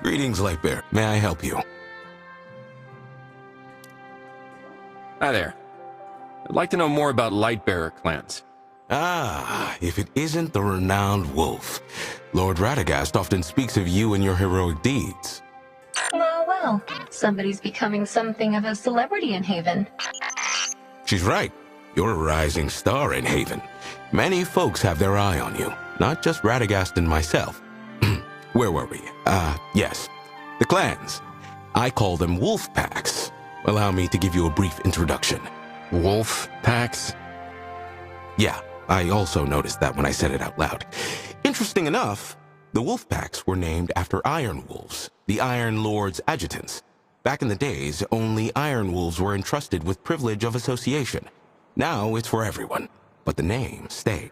Greetings, Lightbear. May I help you? Hi there. I'd like to know more about Lightbearer clans. Ah, if it isn't the renowned wolf. Lord Radagast often speaks of you and your heroic deeds. Well, somebody's becoming something of a celebrity in Haven. She's right. You're a rising star in Haven. Many folks have their eye on you, not just Radagast and myself. Where were we? Yes. The clans. I call them wolf packs. Allow me to give you a brief introduction. Wolf packs? Yeah, I also noticed that when I said it out loud. Interesting enough, the wolf packs were named after Iron Wolves, the Iron Lord's adjutants. Back in the days, only Iron Wolves were entrusted with privilege of association. Now it's for everyone, but the name stayed.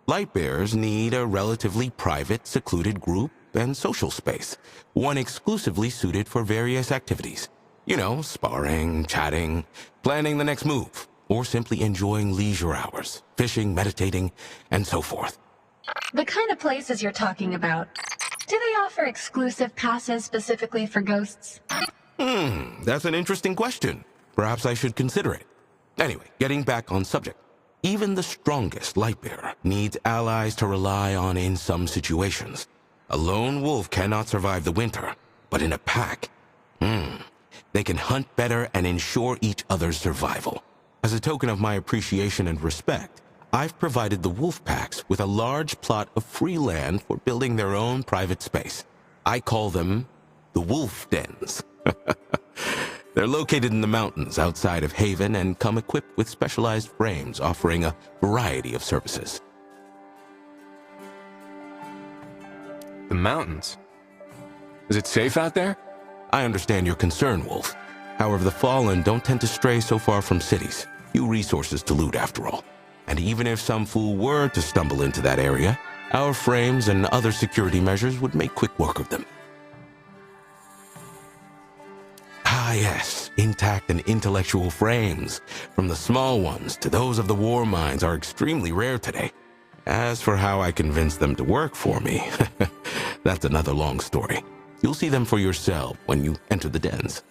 Lightbearers need a relatively private, secluded group and social space, one exclusively suited for various activities. You know, sparring, chatting, planning the next move, or simply enjoying leisure hours, fishing, meditating, and so forth. The kind of places you're talking about, do they offer exclusive passes specifically for ghosts? That's an interesting question. Perhaps I should consider it. Anyway, getting back on subject. Even the strongest Lightbearer needs allies to rely on in some situations. A lone wolf cannot survive the winter, but in a pack, they can hunt better and ensure each other's survival. As a token of my appreciation and respect, I've provided the wolf packs with a large plot of free land for building their own private space. I call them the wolf dens. They're located in the mountains outside of Haven and come equipped with specialized frames offering a variety of services. The mountains? Is it safe out there? I understand your concern, Wolf. However, the Fallen don't tend to stray so far from cities. Few resources to loot, after all. And even if some fool were to stumble into that area, our frames and other security measures would make quick work of them. Ah, yes, intact and intellectual frames, from the small ones to those of the war mines, are extremely rare today. As for how I convinced them to work for me, that's another long story. You'll see them for yourself when you enter the dens.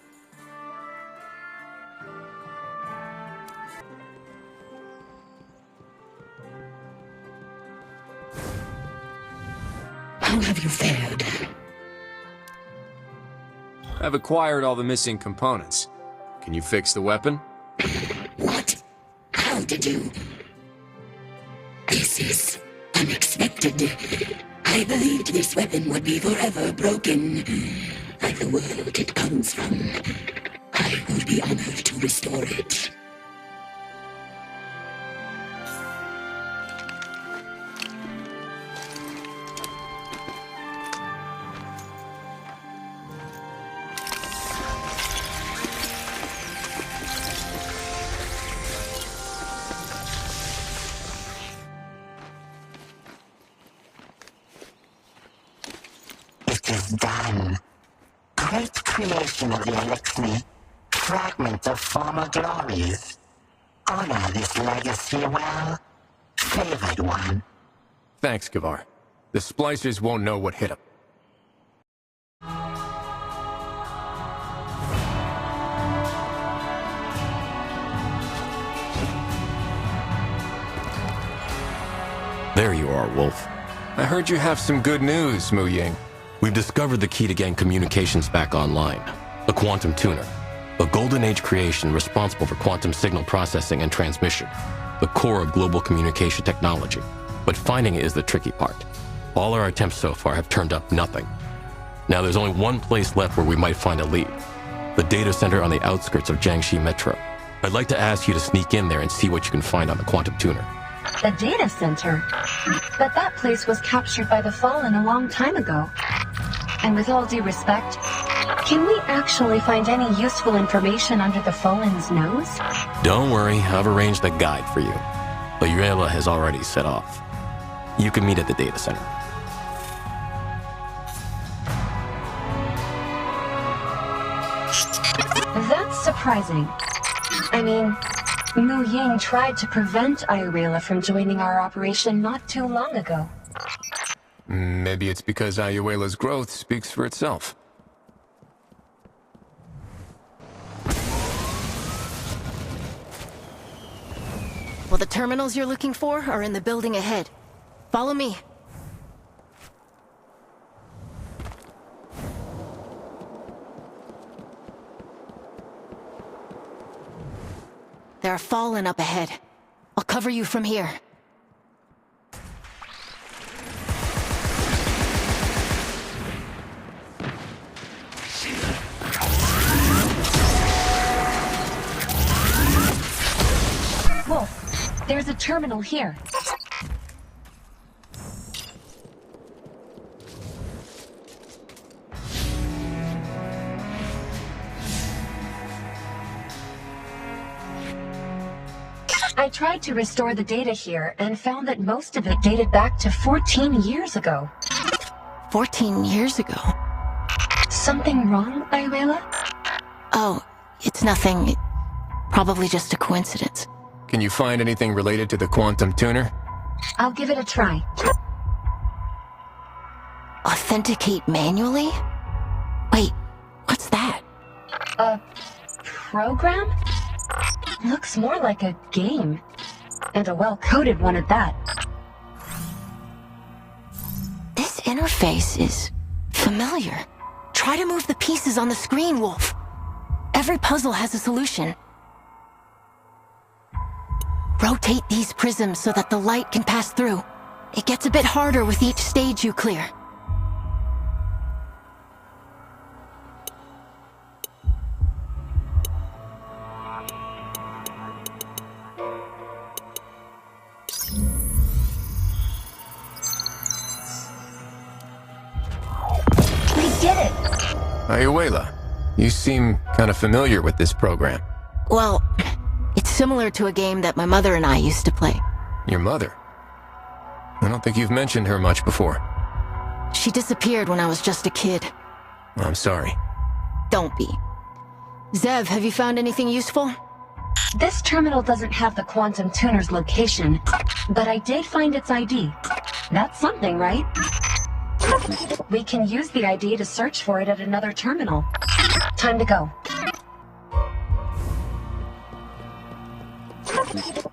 How have you fared? I've acquired all the missing components. Can you fix the weapon? What? How did you? This is unexpected. I believed this weapon would be forever broken. Like the world it comes from. I would be honored to restore it. It is done. Great creation of the Elixir. Fragment of former glories. Honor this legacy well. Favored one. Thanks, Gavar. The splicers won't know what hit them. There you are, Wolf. I heard you have some good news, Mu Ying. We've discovered the key to getting communications back online. The quantum tuner. A golden age creation responsible for quantum signal processing and transmission. The core of global communication technology. But finding it is the tricky part. All our attempts so far have turned up nothing. Now there's only one place left where we might find a lead. The data center on the outskirts of Jiangxi Metro. I'd like to ask you to sneak in there and see what you can find on the quantum tuner. The data center? But that place was captured by the Fallen a long time ago. And with all due respect, can we actually find any useful information under the Fallen's nose? Don't worry, I've arranged a guide for you. Layuela has already set off. You can meet at the data center. That's surprising. I mean, Mu Ying tried to prevent Ayurela from joining our operation not too long ago. Maybe it's because Ayuela's growth speaks for itself. terminals you're looking for are in the building ahead. Follow me. There are Fallen up ahead. I'll cover you from here. Wolf, there's a terminal here. I tried to restore the data here and found that most of it dated back to 14 years ago. 14 years ago? Something wrong, Ayuela? Oh, it's nothing. Probably just a coincidence. Can you find anything related to the quantum tuner? I'll give it a try. Authenticate manually? Wait, what's that? A program? Looks more like a game. And a well-coded one at that. This interface is familiar. Try to move the pieces on the screen, Wolf. Every puzzle has a solution. Rotate these prisms so that the light can pass through. It gets a bit harder with each stage you clear. We did it! Ayuela, you seem kind of familiar with this program. Well, it's similar to a game that my mother and I used to play. Your mother? I don't think you've mentioned her much before. She disappeared when I was just a kid. I'm sorry. Don't be. Zev, have you found anything useful? This terminal doesn't have the quantum tuner's location, but I did find its ID. That's something, right? We can use the ID to search for it at another terminal. Time to go.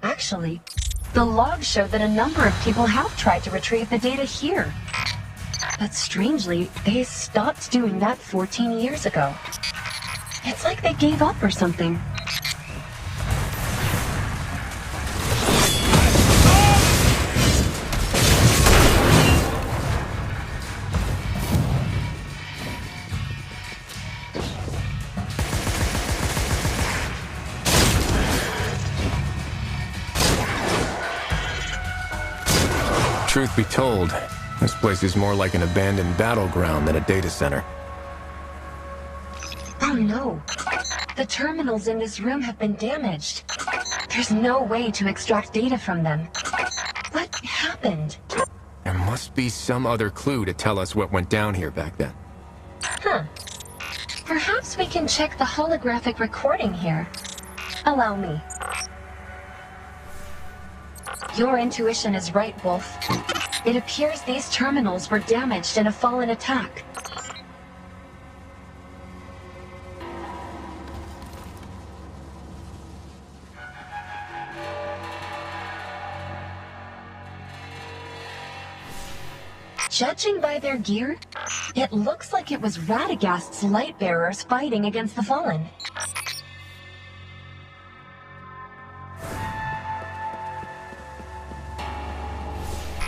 Actually, the logs show that a number of people have tried to retrieve the data here. But strangely, they stopped doing that 14 years ago. It's like they gave up or something. Truth be told, this place is more like an abandoned battleground than a data center. Oh no. The terminals in this room have been damaged. There's no way to extract data from them. What happened? There must be some other clue to tell us what went down here back then. Huh. Perhaps we can check the holographic recording here. Allow me. Your intuition is right, Wolf. It appears these terminals were damaged in a Fallen attack. Judging by their gear, it looks like it was Radagast's light bearers fighting against the Fallen.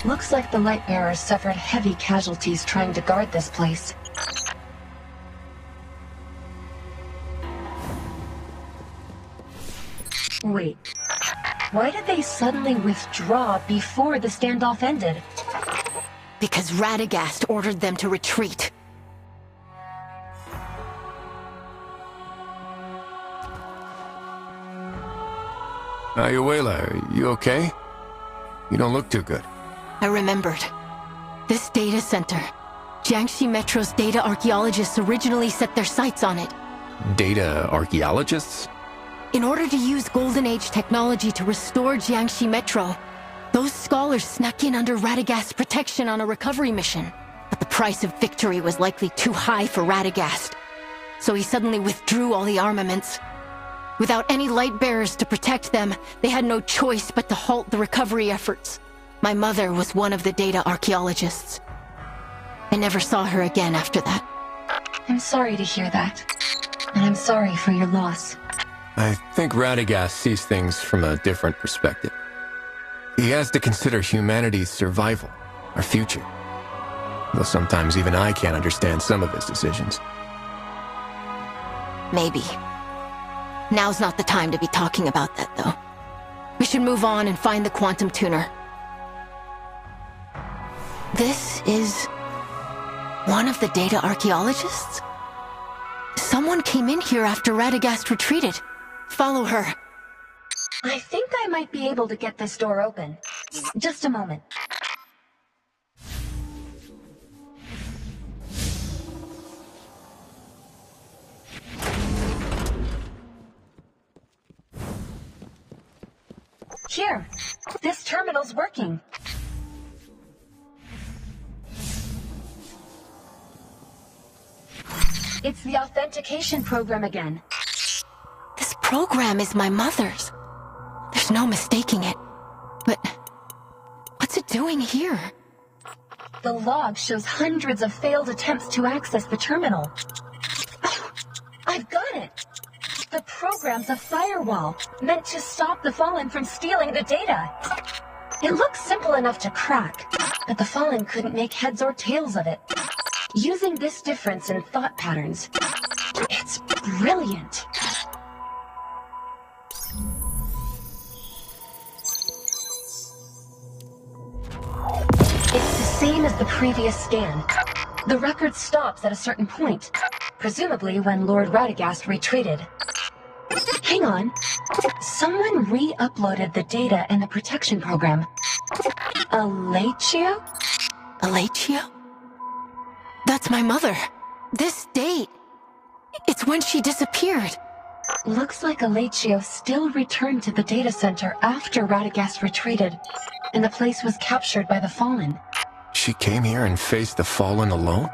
Looks like the light bearers suffered heavy casualties trying to guard this place. Wait, why did they suddenly withdraw before the standoff ended? Because Radagast ordered them to retreat. Ayuela, are you okay? You don't look too good. I remembered. This data center. Jiangxi Metro's data archaeologists originally set their sights on it. Data archaeologists? In order to use Golden Age technology to restore Jiangxi Metro, those scholars snuck in under Radagast's protection on a recovery mission. But the price of victory was likely too high for Radagast. So he suddenly withdrew all the armaments. Without any light bearers to protect them, they had no choice but to halt the recovery efforts. My mother was one of the data archaeologists. I never saw her again after that. I'm sorry to hear that. And I'm sorry for your loss. I think Radagast sees things from a different perspective. He has to consider humanity's survival, our future. Though sometimes even I can't understand some of his decisions. Maybe. Now's not the time to be talking about that, though. We should move on and find the quantum tuner. This is one of the data archaeologists? Someone came in here after Radagast retreated. Follow her. I think I might be able to get this door open. Just a moment. Here, this terminal's working. It's the authentication program again. This program is my mother's. There's no mistaking it. But what's it doing here? The log shows hundreds of failed attempts to access the terminal. Oh, I've got it! The program's a firewall, meant to stop the Fallen from stealing the data. It looks simple enough to crack, but the Fallen couldn't make heads or tails of it. Using this difference in thought patterns, it's brilliant. It's the same as the previous scan. The record stops at a certain point, presumably when Lord Radagast retreated. Hang on. Someone re-uploaded the data in the protection program. Alachio? Alachio? That's my mother. This date. It's when she disappeared. Looks like Alachio still returned to the data center after Radagast retreated, and the place was captured by the Fallen. She came here and faced the Fallen alone?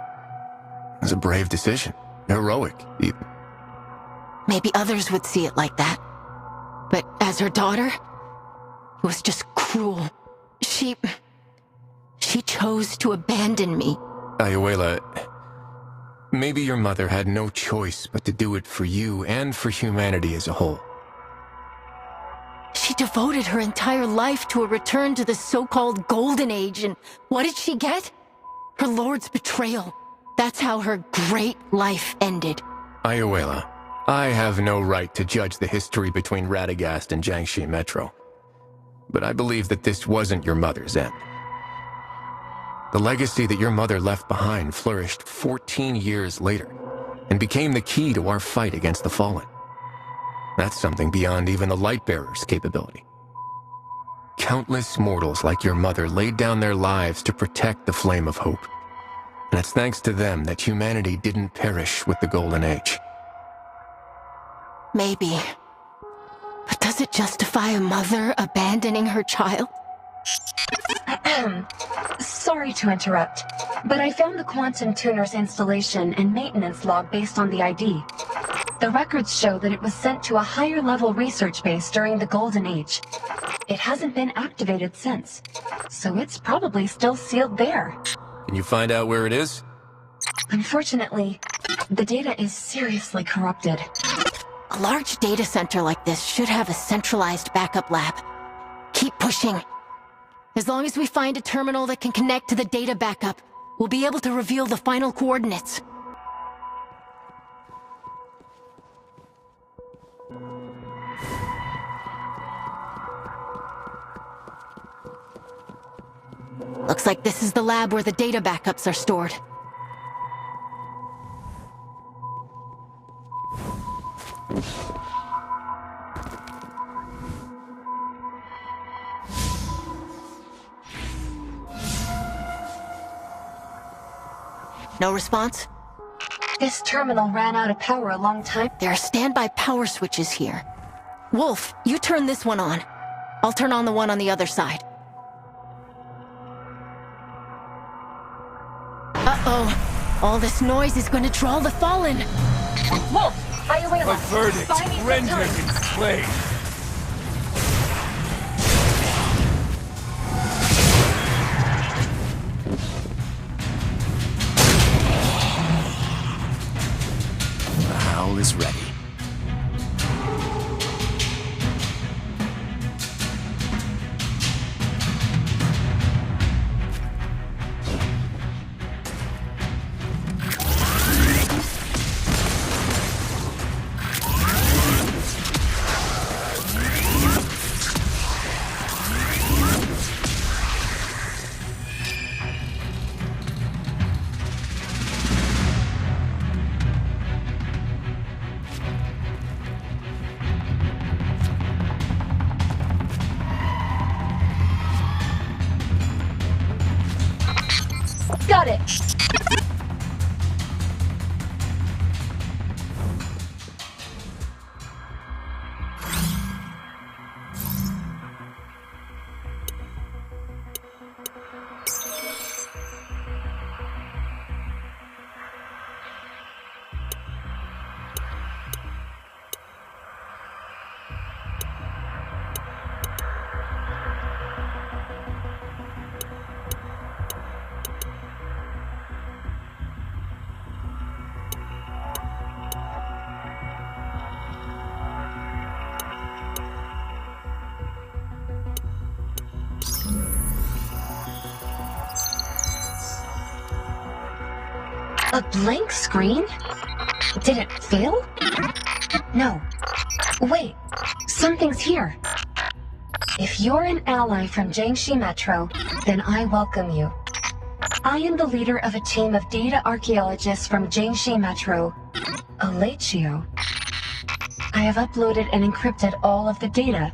It was a brave decision. Heroic, even. Maybe others would see it like that. But as her daughter, it was just cruel. She chose to abandon me. Ayuela, maybe your mother had no choice but to do it for you and for humanity as a whole. She devoted her entire life to a return to the so-called Golden Age, and what did she get? Her lord's betrayal. That's how her great life ended. Ayuela, I have no right to judge the history between Radagast and Jiangxi Metro. But I believe that this wasn't your mother's end. The legacy that your mother left behind flourished 14 years later and became the key to our fight against the Fallen. That's something beyond even the Lightbearer's capability. Countless mortals like your mother laid down their lives to protect the flame of hope. And it's thanks to them that humanity didn't perish with the Golden Age. Maybe. But does it justify a mother abandoning her child? Sorry to interrupt, but I found the quantum tuner's installation and maintenance log based on the ID. The records show that it was sent to a higher-level research base during the Golden Age. It hasn't been activated since, so it's probably still sealed there. Can you find out where it is? Unfortunately, the data is seriously corrupted. A large data center like this should have a centralized backup lab. Keep pushing. As long as we find a terminal that can connect to the data backup, we'll be able to reveal the final coordinates. Looks like this is the lab where the data backups are stored. No response? This terminal ran out of power a long time. There are standby power switches here. Wolf, you turn this one on. I'll turn on the one on the other side. Uh-oh. All this noise is going to draw the Fallen. Wolf, Ayuela, A verdict buy me some rendered time. in flame. The howl is ready. Got it. A blank screen? Did it fail? No. Wait, something's here. If you're an ally from Jiangxi Metro, then I welcome you. I am the leader of a team of data archaeologists from Jiangxi Metro, Alachio. I have uploaded and encrypted all of the data.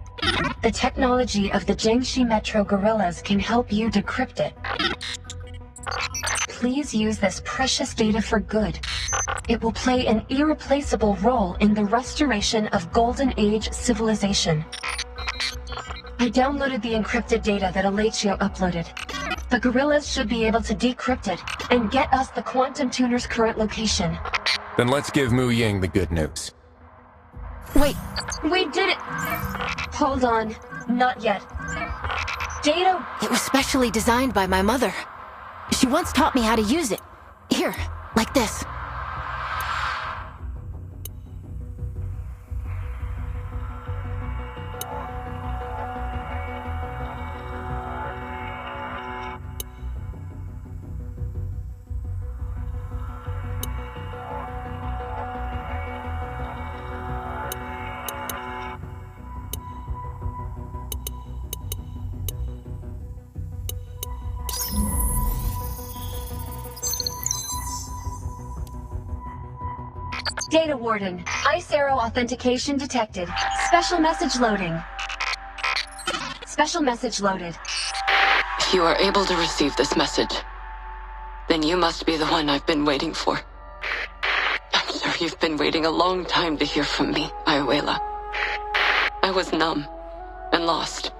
The technology of the Jiangxi Metro gorillas can help you decrypt it. Please use this precious data for good. It will play an irreplaceable role in the restoration of Golden Age civilization. I downloaded the encrypted data that Alachio uploaded. The gorillas should be able to decrypt it and get us the quantum tuner's current location. Then let's give Mu Ying the good news. Wait, We did it! Hold on, not yet. Data... it was specially designed by my mother. She once taught me how to use it. Here, like this. Data Warden, ICERO authentication detected. Special message loading. Special message loaded. If you are able to receive this message, then you must be the one I've been waiting for. I'm sure you've been waiting a long time to hear from me, Ayuela. I was numb and lost,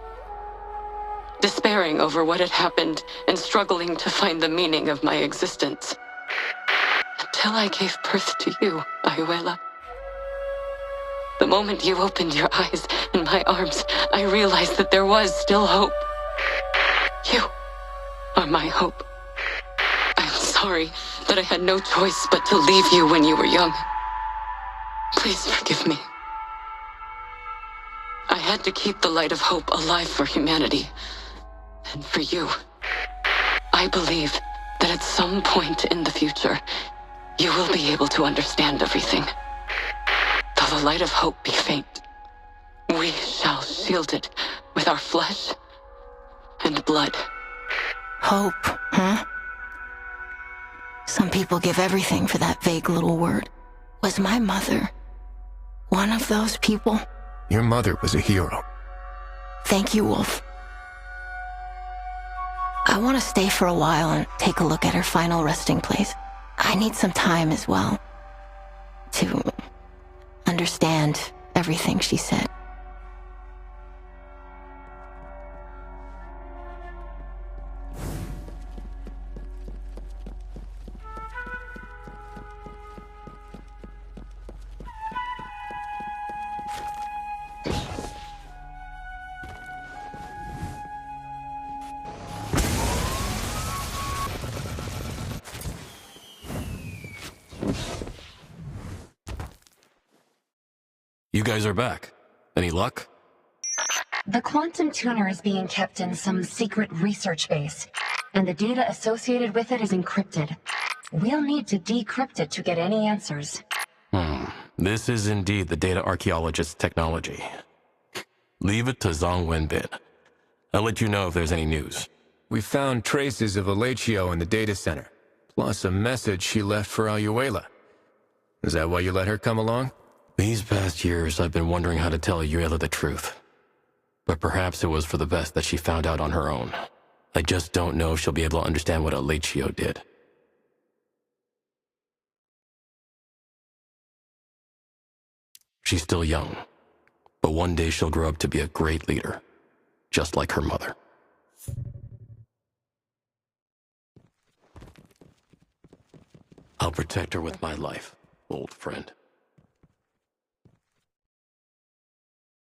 despairing over what had happened and struggling to find the meaning of my existence. Until I gave birth to you, Ayuela. The moment you opened your eyes in my arms, I realized that there was still hope. You are my hope. I'm sorry that I had no choice but to leave you when you were young. Please forgive me. I had to keep the light of hope alive for humanity. And for you. I believe that at some point in the future, you will be able to understand everything. Though the light of hope be faint, we shall shield it with our flesh and blood. Hope, huh? Some people give everything for that vague little word. Was my mother one of those people? Your mother was a hero. Thank you, Wolf. I want to stay for a while and take a look at her final resting place. I need some time as well to understand everything she said. You guys are back. Any luck? The quantum tuner is being kept in some secret research base, and the data associated with it is encrypted. We'll need to decrypt it to get any answers. This is indeed the data archaeologist's technology. Leave it to Zhang Wenbin. I'll let you know if there's any news. We found traces of Alechio in the data center, plus a message she left for Ayuela. Is that why you let her come along? These past years, I've been wondering how to tell Ayuela the truth. But perhaps it was for the best that she found out on her own. I just don't know if she'll be able to understand what Alechio did. She's still young, but one day she'll grow up to be a great leader, just like her mother. I'll protect her with my life, old friend.